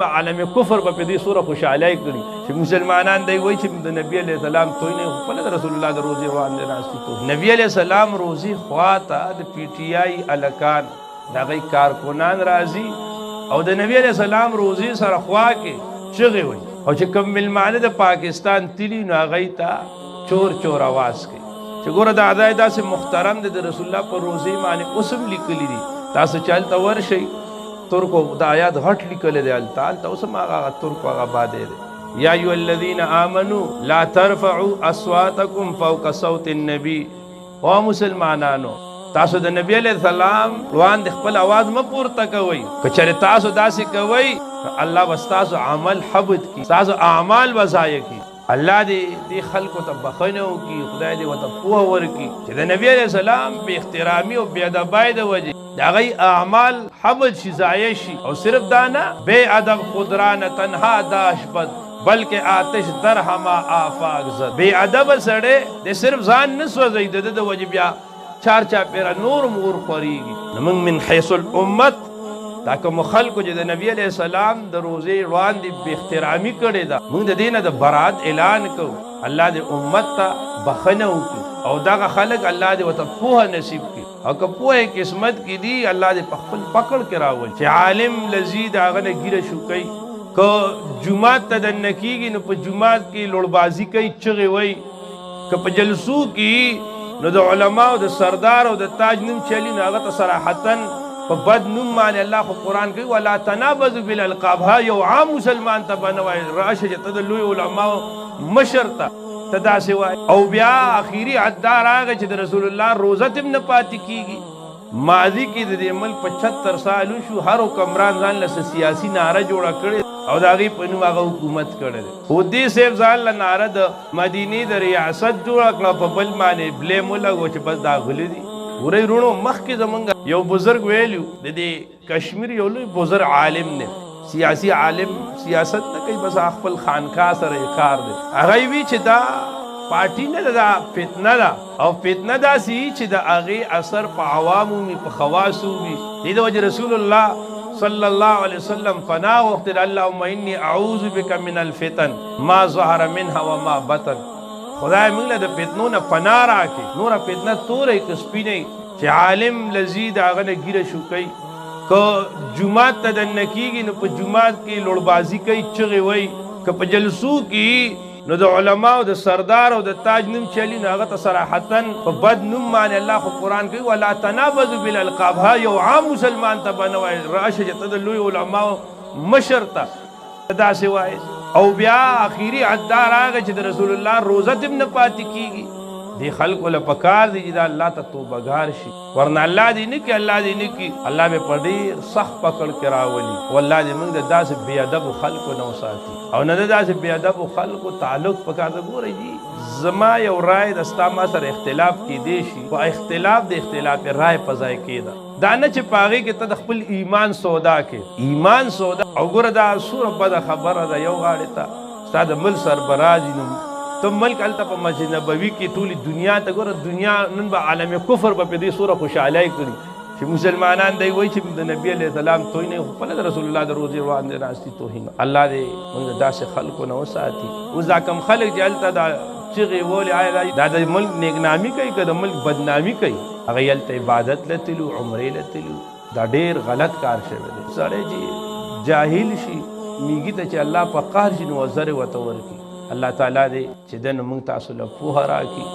عالم کفر په دې سوره خوشاله کړي چې مسلمانان دی وایي چې د نبی علیہ السلام توي نه خپل رسول الله د روزي روان دي راسي تو نبی علیہ السلام روزي خواته د پی ټی آی الکان دغه کارکونان راځي او د نبی علیہ السلام روزي سره خوا کې چغي وي او چې کوم ملمانه د پاکستان تلی نو هغه ته چور چور आवाज کوي چې ګوره د اعضاء داسې محترم د رسول الله پر روزي باندې اوسم لیکلي دي تاسو چلته ورشي ترکو د آیات غټ لیکل دی التال ته اوسم هغه ترکو هغه باندې دی یا ایو الذین آمنوا لا ترفعوا اصواتکم فوق صوت النبی او مسلمانانو تاسو د نبی علیہ السلام روان د خپل आवाज م پورته کوي کچره تاسو داسې کوي الله واستاسو عمل حبط کی تاسو اعمال وزای کی الله دې خلکو ته بخنو کی خدای دې وته پوه ورکی چې د نبی علیہ السلام به احترامي او بے ادبی د وجه دغه اعمال حمل شي ضایع شي او صرف دانا بے ادب خودران تنها داشبد بلکې آتش درهما آفاق زد بے ادب سړی د صرف ځان نه سوځي د وجه بیا چار چا پیر نور مور خوريږي موږ من حيث الامت دا کوم خلکو چې د نبی علیہ السلام د روزي روان دي به احترامي کړي دا موږ د دینه د برات اعلان کوو الله دې امت ته بخنه وکړي او دا خلک الله دې وته پوهه نصیب کړي او که پوهه قسمت کې دي الله دې په خپل پکړ کې راول چې عالم لذید هغه نه ګیره شو کوي که جمعات ته د نکیږي نو په جمعات کې لوړبازي کوي چغې وای که په جلسو کې نو د علما او د سردار او د تاج نوم چلی نو هغه ته صراحتا په بد نوم باندې الله خو قرآن کوي ولا تنابذوا بالالقاب ها یو عام مسلمان ته بنوي راشه چې ته د لوی علما مشر ته تداسې وای او بیا اخیری عدار هغه چې د رسول الله روزه تم نه پاتې کیږي ماضی کې د دې ملک 75 سال شو هر حکمران ځان له سیاسي ناره جوړه کړي او د هغې په نوم هغه حکومت کړی خو دې صاحب ځان له ناره د مدینې د ریاست جوړه کړه په بل باندې بلیم ولګو چې بس دا غلي دي ورې رونو مخکې زمونږ یو بزرګ ویلو د دې کشمیر یو لوی بزرګ عالم نه سیاسی عالم سیاست نه کوي بس خپل خانقاه سره کار دی هغه وی چې دا پارټي نه دا فتنه ده او فتنه دا سي چې د هغې اثر په عوامو وي په خواصو وي دې د وجه رسول الله صلی الله علیه وسلم پناه وغوښتل اللهم انی اعوذ بک من الفتن ما ظهر منها وما بطن خدای موږ له د فتنو نه پناه راکړي نوره فتنه توری که سپینې چې عالم لذید هغه نه ګیره شو کوي که جومات ته د نکیږي نو په جومات کې لوړبازي کوي چغې وای که په جلسو کې نو د علما او د سردار او د تاج نوم چلی نو هغه ته صراحتا په بد نوم باندې الله خو قرآن کوي ولا تنابذوا بالالقاب ها یو عام مسلمان ته بنوي راشه چې ته د لوی علما مشر ته داسې وای او بیا اخیری عدار هغه چې د رسول الله روزه تم نه پاتې کیږي دی خلکو له پکار دی چې دا الله ته توبهګار شي ورنه الله دې نه کړي الله دې نه کړي الله به په ډېر سخت پکړ کې راولي والله دې موږ د داسې بې ادبو خلکو نه وساتي او نه د داسې بې ادبو خلکو تعلق پکار ده ګورئ جي زما یو رای د ستا ما سره اختلاف کیدی شي خو اختلاف د اختلاف رای په ځای کېده دا نه چې په هغې کې ته د خپل ایمان سودا کې ایمان سودا او ګوره دا سوره بده خبره ده یو غاړې ته ستا د ملک سربراز نو ته ملک هلته په مسجد نبوي کې ټولې دنیا ته ګوره دنیا نن به عالم کفر به په دې سوره خوشحالی کړي چې مسلمانان دی وایي چې د نبي علیہ السلام توی نه خپل د رسول الله د روزي روان دي راستي توهین الله دې موږ داسې خلکو نه وساتي اوس دا کم خلک چې هلته دا چغې ولې دا د ملک نیکنامي کوي که د ملک بدنامي کوي هغه هلته عبادت له تلو عمرې له تلو دا ډېر غلط کار شوی دی سړی چې جاهل شي میږي ته چې الله په قهر شي نو وزرې ورته ورکړي الله تعالی دې چې د موږ تاسو له پوهه راکړي